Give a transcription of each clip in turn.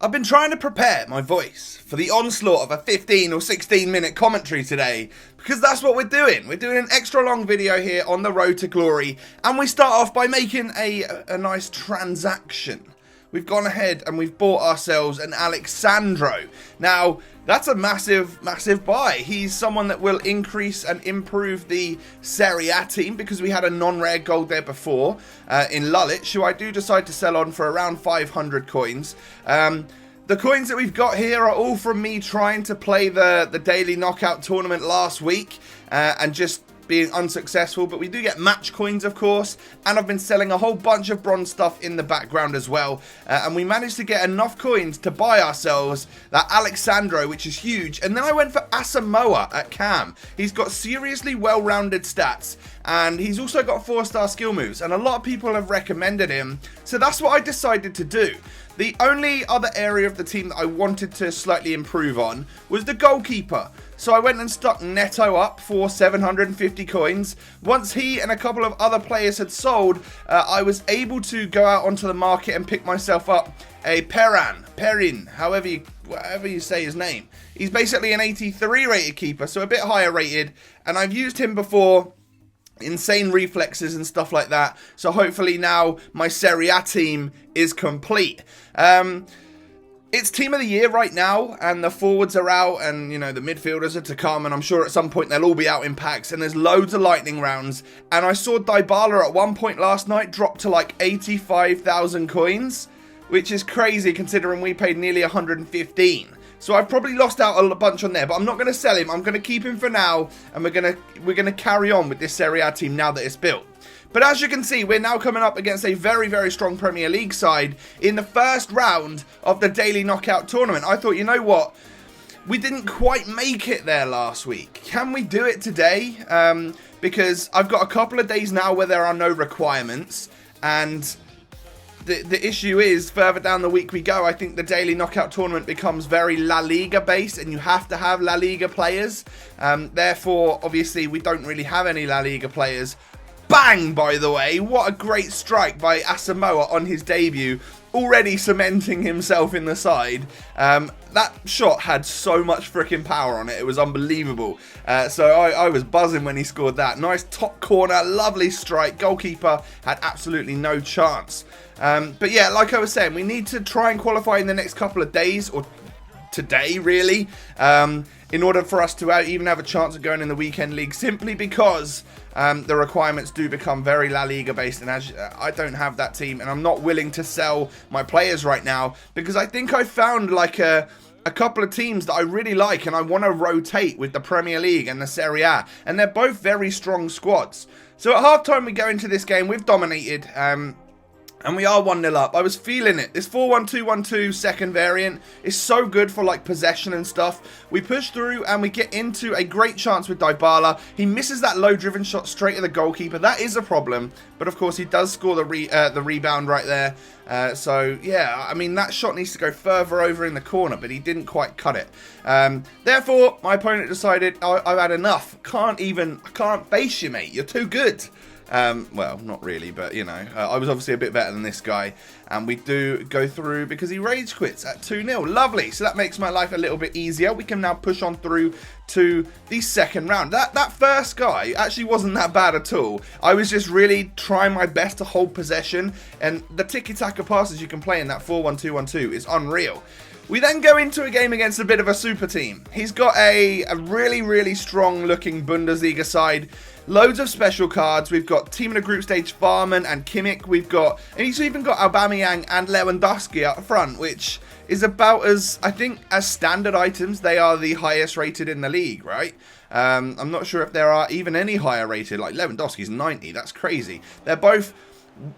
I've been trying to prepare my voice for the onslaught of a 15 or 16 minute commentary today, because that's what we're doing. We're doing an extra long video here on the road to glory, and we start off by making a nice transaction. We've gone ahead and we've bought ourselves an Alexandro. Now, that's a massive, massive buy. He's someone that will increase and improve the Serie A team, because we had a non-rare gold there before in Lulich, who I do decide to sell on for around 500 coins. The coins that we've got here are all from me trying to play the daily knockout tournament last week and just being unsuccessful, but we do get match coins, of course, and I've been selling a whole bunch of bronze stuff in the background as well, and we managed to get enough coins to buy ourselves that Alexandro, which is huge. And then I went for Asamoah at Cam. He's got seriously well-rounded stats, and he's also got 4-star skill moves, and a lot of people have recommended him, so that's what I decided to do. The only other area of the team that I wanted to slightly improve on was the goalkeeper. So I went and stuck Neto up for 750 coins. Once he and a couple of other players had sold, I was able to go out onto the market and pick myself up a Perin, whatever you say his name. He's basically an 83 rated keeper, so a bit higher rated, and I've used him before. Insane reflexes and stuff like that. So hopefully now my Serie A team is complete. It's team of the year right now, and the forwards are out, and you know, the midfielders are to come, and I'm sure at some point they'll all be out in packs, and there's loads of lightning rounds. And I saw Dybala at one point last night drop to like 85,000 coins, which is crazy considering we paid nearly 115. So I've probably lost out a bunch on there, but I'm not going to sell him. I'm going to keep him for now, and we're going to carry on with this Serie A team now that it's built. But as you can see, we're now coming up against a very, very strong Premier League side in the first round of the Daily Knockout Tournament. I thought, you know what? We didn't quite make it there last week. Can we do it today? Because I've got a couple of days now where there are no requirements, and the issue is, further down the week we go, I think the Daily Knockout Tournament becomes very La Liga based, and you have to have La Liga players. Therefore, obviously, we don't really have any La Liga players. Bang, by the way, what a great strike by Asamoah on his debut, already cementing himself in the side. That shot had so much freaking power on it, it was unbelievable. So I was buzzing when he scored that. Nice top corner, lovely strike. Goalkeeper had absolutely no chance. But yeah, like I was saying, we need to try and qualify in the next couple of days, or today really, in order for us to even have a chance of going in the weekend league, simply because the requirements do become very La Liga based, and as I don't have that team, and I'm not willing to sell my players right now, because I think I found like a couple of teams that I really like, and I want to rotate with the Premier League and the Serie A, and they're both very strong squads. So at halftime we go into this game, we've dominated, and we are 1-0 up. I was feeling it. This 4-1-2-1-2 second variant is so good for like possession and stuff. We push through and we get into a great chance with Dybala. He misses that low driven shot straight at the goalkeeper. That is a problem. But of course he does score the rebound right there. So yeah, I mean, that shot needs to go further over in the corner, but he didn't quite cut it. Therefore, my opponent decided, I've had enough. I can't face you, mate. You're too good. Well, not really, but you know, I was obviously a bit better than this guy, and we do go through because he rage quits at 2-0. Lovely. So that makes my life a little bit easier. We can now push on through to the second round. That first guy actually wasn't that bad at all. I was just really trying my best to hold possession, and the tiki-taka passes you can play in that 4-1-2-1-2 is unreal. We then go into a game against a bit of a super team. He's got a really, really strong looking Bundesliga side. Loads of special cards. We've got team in the group stage, Farman and Kimmich. And he's even got Aubameyang and Lewandowski up front, which is about as, I think, as standard items, they are the highest rated in the league, right? I'm not sure if there are even any higher rated, like Lewandowski's 90, that's crazy. They're both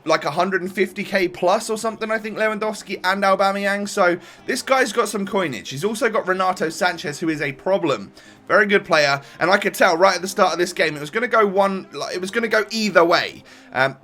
like 150k plus or something, I think, Lewandowski and Aubameyang. So this guy's got some coinage. He's also got Renato Sanchez, who is a problem very good player, and I could tell right at the start of this game it was going to go either way,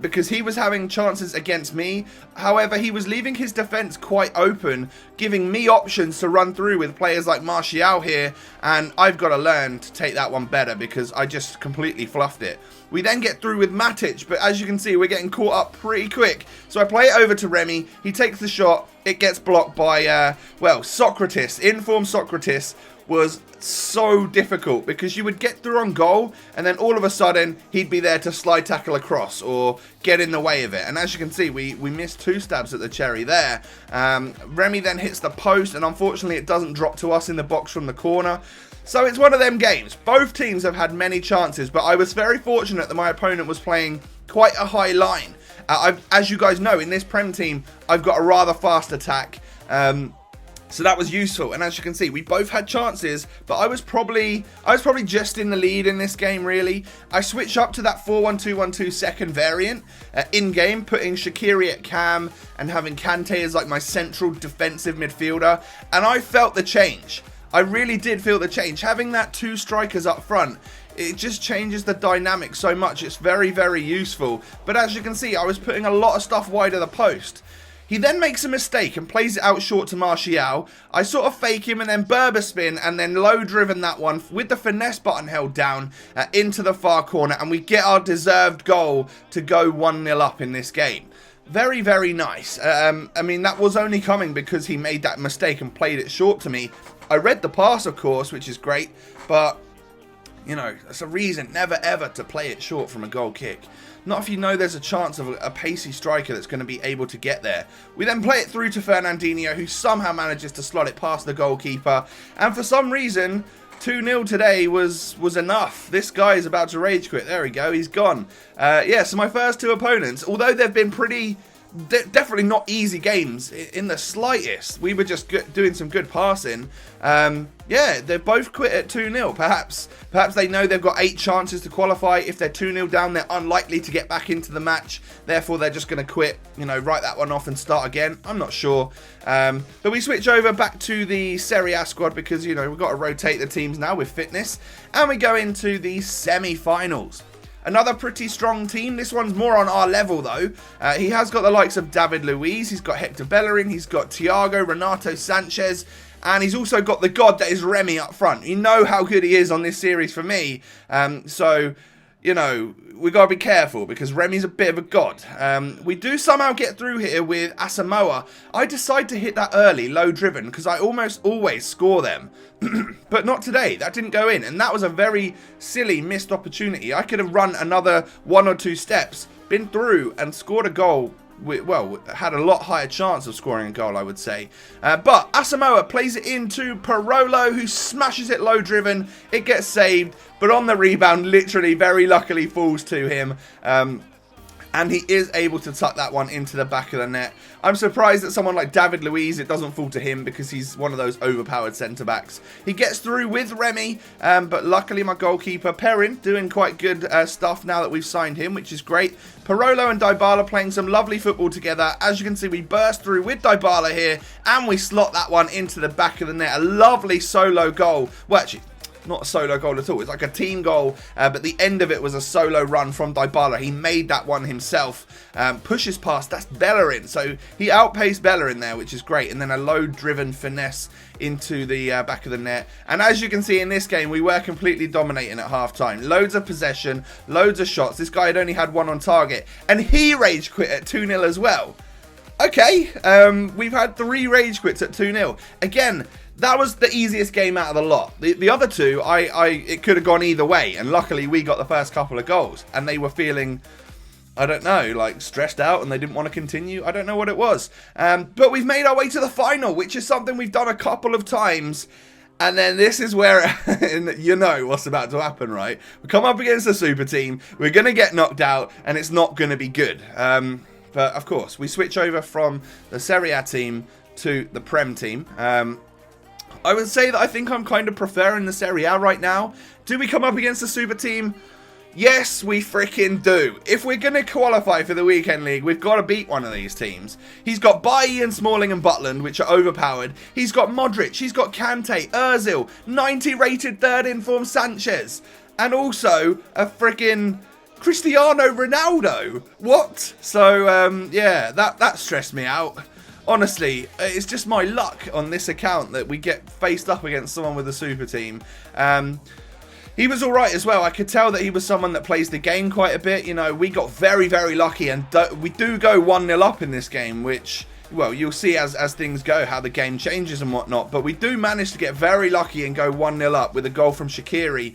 because he was having chances against me. However, he was leaving his defense quite open, giving me options to run through with players like Martial here, and I've got to learn to take that one better because I just completely fluffed it. We then get through with Matic, but as you can see, we're getting caught up pretty quick. So I play it over to Remy. He takes the shot. It gets blocked by, well, Socrates. Informed Socrates was so difficult because you would get through on goal and then all of a sudden he'd be there to slide tackle across or get in the way of it. And as you can see, we missed 2 stabs at the cherry there. Remy then hits the post and unfortunately it doesn't drop to us in the box from the corner. So it's one of them games. Both teams have had many chances, but I was very fortunate that my opponent was playing quite a high line. As you guys know, in this Prem team, I've got a rather fast attack. So that was useful, and as you can see, we both had chances, but I was probably just in the lead in this game, really. I switched up to that 4-1-2-1-2 second variant in-game, putting Shaqiri at cam and having Kante as like my central defensive midfielder, and I felt the change. I really did feel the change. Having that 2 strikers up front, it just changes the dynamic so much. It's very, very useful. But as you can see, I was putting a lot of stuff wide of the post. He then makes a mistake and plays it out short to Martial. I sort of fake him and then Berber spin and then low driven that one with the finesse button held down into the far corner, and we get our deserved goal to go 1-0 up in this game. Very, very nice. I mean, that was only coming because he made that mistake and played it short to me. I read the pass, of course, which is great, but, you know, that's a reason never ever to play it short from a goal kick. Not if you know there's a chance of a pacey striker that's going to be able to get there. We then play it through to Fernandinho, who somehow manages to slot it past the goalkeeper, and for some reason 2-0 today was enough. This guy is about to rage quit. There we go, he's gone. Yeah, so my first 2 opponents, although they've been pretty... definitely not easy games in the slightest. We were just doing some good passing. Yeah, they both quit at 2-0. Perhaps they know they've got 8 chances to qualify. If they're 2-0 down, they're unlikely to get back into the match. Therefore, they're just going to quit, you know, write that one off and start again. I'm not sure. But we switch over back to the Serie A squad because, you know, we've got to rotate the teams now with fitness. And we go into the semi-finals. Another pretty strong team. This one's more on our level, though. He has got the likes of David Luiz. He's got Hector Bellerin. He's got Thiago, Renato Sanchez. And he's also got the god that is Remy up front. You know how good he is on this series for me. So, you know, we got to be careful because Remy's a bit of a god. We do somehow get through here with Asamoah. I decide to hit that early, low driven, because I almost always score them. But not today. That didn't go in. And that was a very silly missed opportunity. I could have run another 1 or 2 steps, been through and scored a goal. Well, had a lot higher chance of scoring a goal, I would say. But Asamoah plays it into Parolo, who smashes it low driven. It gets saved, but on the rebound, literally, very luckily falls to him. And he is able to tuck that one into the back of the net. I'm surprised that someone like David Luiz, it doesn't fall to him because he's one of those overpowered centre-backs. He gets through with Remy, but luckily my goalkeeper, Perrin, doing quite good stuff now that we've signed him, which is great. Parolo and Dybala playing some lovely football together. As you can see, we burst through with Dybala here, and we slot that one into the back of the net. A lovely solo goal. Well, actually, not a solo goal at all. It's like a team goal, but the end of it was a solo run from Dybala. He made that one himself. Pushes past, that's Bellerin. So he outpaced Bellerin there, which is great. And then a low-driven finesse into the back of the net. And as you can see in this game, we were completely dominating at half-time. Loads of possession, loads of shots. This guy had only had 1 on target. And he rage quit at 2-0 as well. Okay, we've had 3 rage quits at 2-0. Again, that was the easiest game out of the lot. The other 2, it could have gone either way. And luckily, we got the first couple of goals. And they were feeling, I don't know, like stressed out and they didn't want to continue. I don't know what it was. But we've made our way to the final, which is something we've done a couple of times. And then this is where, you know what's about to happen, right? We come up against a super team. We're going to get knocked out and it's not going to be good. But of course, we switch over from the Serie A team to the Prem team. I would say that I think I'm kind of preferring the Serie A right now. Do we come up against a super team? Yes, we freaking do. If we're going to qualify for the weekend league, we've got to beat one of these teams. He's got Bailly and Smalling and Butland, which are overpowered. He's got Modric, he's got Kante, Ozil, 90 rated third in form Sanchez, and also a freaking Cristiano Ronaldo. What? So, yeah, that stressed me out. Honestly, it's just my luck on this account that we get faced up against someone with a super team. He was alright as well. I could tell that he was someone that plays the game quite a bit. You know, we got very, very lucky, and we do go 1-0 up in this game, which, well, you'll see as things go, how the game changes and whatnot. But we do manage to get very lucky and go 1-0 up with a goal from Shaqiri.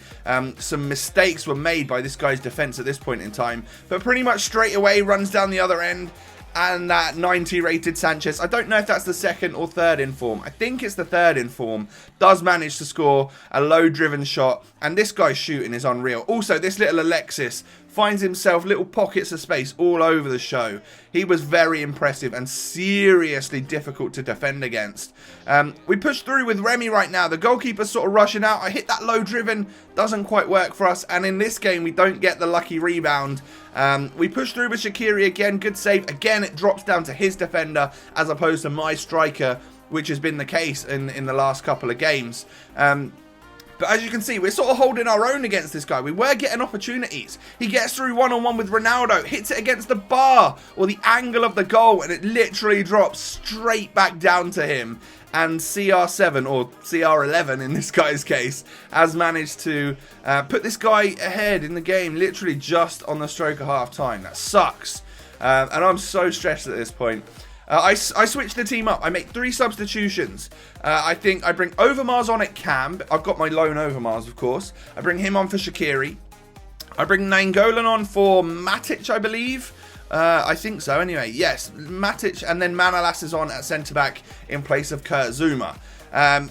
Some mistakes were made by this guy's defence at this point in time, but pretty much straight away runs down the other end. And that 90 rated Sanchez, I don't know if that's the second or third in form. I think it's the third in form. Does manage to score a low driven shot. And this guy's shooting is unreal. Also, this little Alexis finds himself little pockets of space all over the show. He was very impressive and seriously difficult to defend against. We push through with Remy right now. The goalkeeper's sort of rushing out. I hit that low driven. Doesn't quite work for us. And in this game, we don't get the lucky rebound. We push through with Shaqiri again. Good save. Again, it drops down to his defender as opposed to my striker, which has been the case in the last couple of games. But as you can see, we're sort of holding our own against this guy. We were getting opportunities. He gets through one-on-one with Ronaldo, hits it against the bar or the angle of the goal, and it literally drops straight back down to him. And CR7, or CR11 in this guy's case, has managed to put this guy ahead in the game, literally just on the stroke of half-time. That sucks. And I'm so stressed at this point. I switch the team up. I make 3 substitutions. I think I bring Overmars on at cam. I've got my lone Overmars, of course. I bring him on for Shaqiri. I bring Nainggolan on for Matic, I believe. I think so, anyway. Yes, Matic, and then Manolas is on at centre-back in place of Kurt Zouma.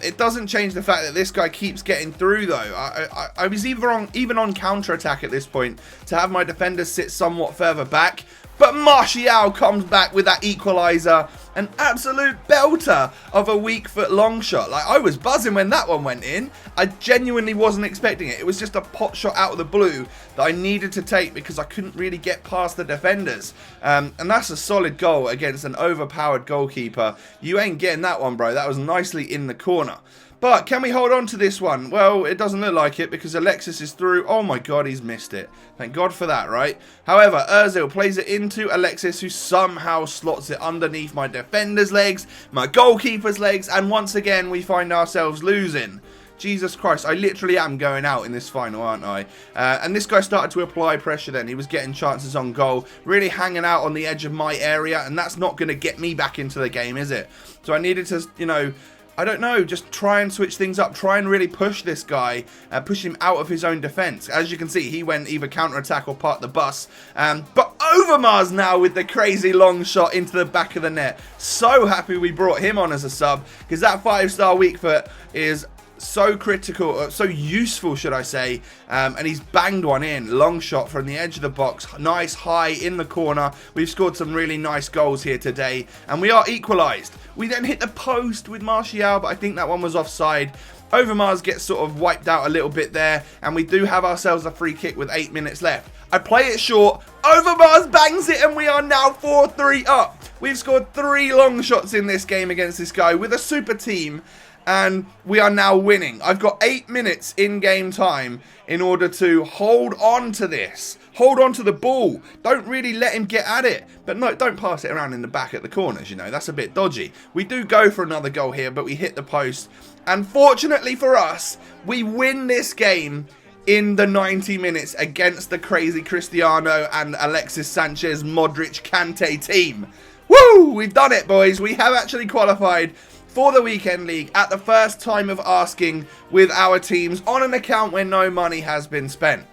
It doesn't change the fact that this guy keeps getting through, though. I was even on counter-attack at this point to have my defenders sit somewhat further back. But Martial comes back with that equaliser. An absolute belter of a weak foot long shot. Like, I was buzzing when that one went in. I genuinely wasn't expecting it. It was just a pot shot out of the blue that I needed to take because I couldn't really get past the defenders. And that's a solid goal against an overpowered goalkeeper. You ain't getting that one, bro. That was nicely in the corner. But can we hold on to this one? Well, it doesn't look like it because Alexis is through. Oh my god, he's missed it. Thank god for that, right? However, Ozil plays it into Alexis, who somehow slots it underneath my defender's legs, my goalkeeper's legs, and once again we find ourselves losing. Jesus Christ, I literally am going out in this final, aren't I? And this guy started to apply pressure then. He was getting chances on goal, really hanging out on the edge of my area, and that's not going to get me back into the game, is it? So I needed to, you know, I don't know, just try and switch things up, try and really push this guy, push him out of his own defence. As you can see, he went either counter-attack or part the bus. But Overmars now with the crazy long shot into the back of the net. So happy we brought him on as a sub, because that 5-star weak foot is so critical, so useful, should I say, and he's banged one in. Long shot from the edge of the box, nice high in the corner. We've scored some really nice goals here today, and we are equalised. We then hit the post with Martial, but I think that one was offside. Overmars gets sort of wiped out a little bit there, and we do have ourselves a free kick with 8 minutes left. I play it short, Overmars bangs it, and we are now 4-3 up. We've scored 3 long shots in this game against this guy with a super team, and we are now winning. I've got 8 minutes in game time in order to hold on to this. Hold on to the ball. Don't really let him get at it. But no, don't pass it around in the back at the corners, you know. That's a bit dodgy. We do go for another goal here, but we hit the post. And fortunately for us, we win this game in the 90 minutes against the crazy Cristiano and Alexis Sanchez, Modric, Kante team. Woo! We've done it, boys. We have actually qualified for the weekend league at the first time of asking with our teams on an account where no money has been spent.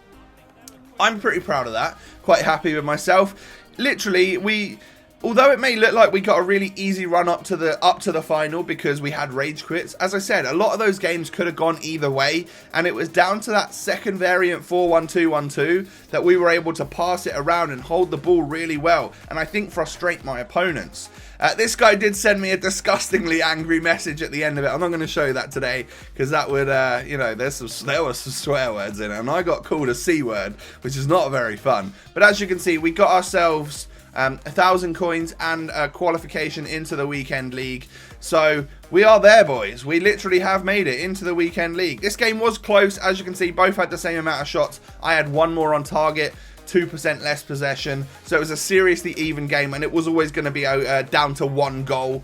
I'm pretty proud of that. Quite happy with myself. Literally, although it may look like we got a really easy run up to the final because we had rage quits, as I said, a lot of those games could have gone either way, and it was down to that second variant 4-1-2-1-2 that we were able to pass it around and hold the ball really well, and I think frustrate my opponents. This guy did send me a disgustingly angry message at the end of it. I'm not going to show you that today because that would, you know, there were some swear words in it, and I got called a C word, which is not very fun. But as you can see, we got ourselves 1,000 coins and a qualification into the weekend league. So we are there, boys. We literally have made it into the weekend league. This game was close. As you can see, both had the same amount of shots. I had one more on target, 2% less possession, so it was a seriously even game, and it was always going to be down to one goal,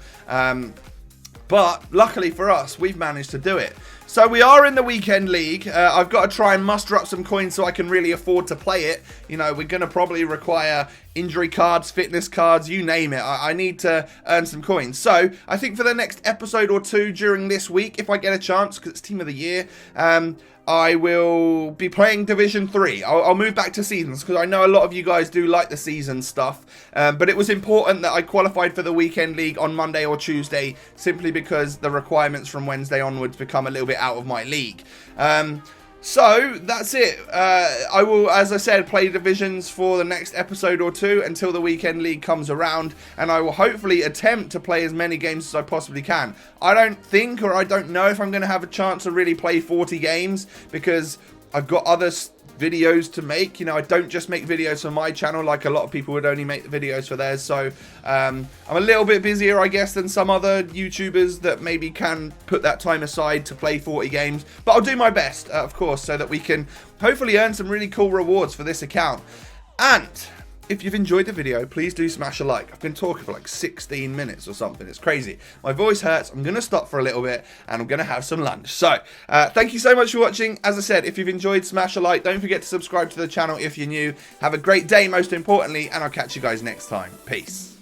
but luckily for us, we've managed to do it. So we are in the weekend league. I've got to try and muster up some coins so I can really afford to play it. You know, we're going to probably require injury cards, fitness cards, you name it. I need to earn some coins. So I think for the next episode or two during this week, if I get a chance, because it's Team of the Year, I will be playing Division 3. I'll move back to seasons because I know a lot of you guys do like the season stuff. But it was important that I qualified for the weekend league on Monday or Tuesday simply because the requirements from Wednesday onwards become a little bit out of my league. So that's it. I will, as I said, play divisions for the next episode or two until the weekend league comes around, and I will hopefully attempt to play as many games as I possibly can. I don't think, or I don't know if I'm going to have a chance to really play 40 games because I've got other videos to make. You know, I don't just make videos for my channel like a lot of people would only make videos for theirs. So I'm a little bit busier, I guess, than some other YouTubers that maybe can put that time aside to play 40 games. But I'll do my best, of course, so that we can hopefully earn some really cool rewards for this account. And if you've enjoyed the video, please do smash a like. I've been talking for like 16 minutes or something. It's crazy. My voice hurts. I'm going to stop for a little bit and I'm going to have some lunch. So, thank you so much for watching. As I said, if you've enjoyed, smash a like. Don't forget to subscribe to the channel if you're new. Have a great day, most importantly, and I'll catch you guys next time. Peace.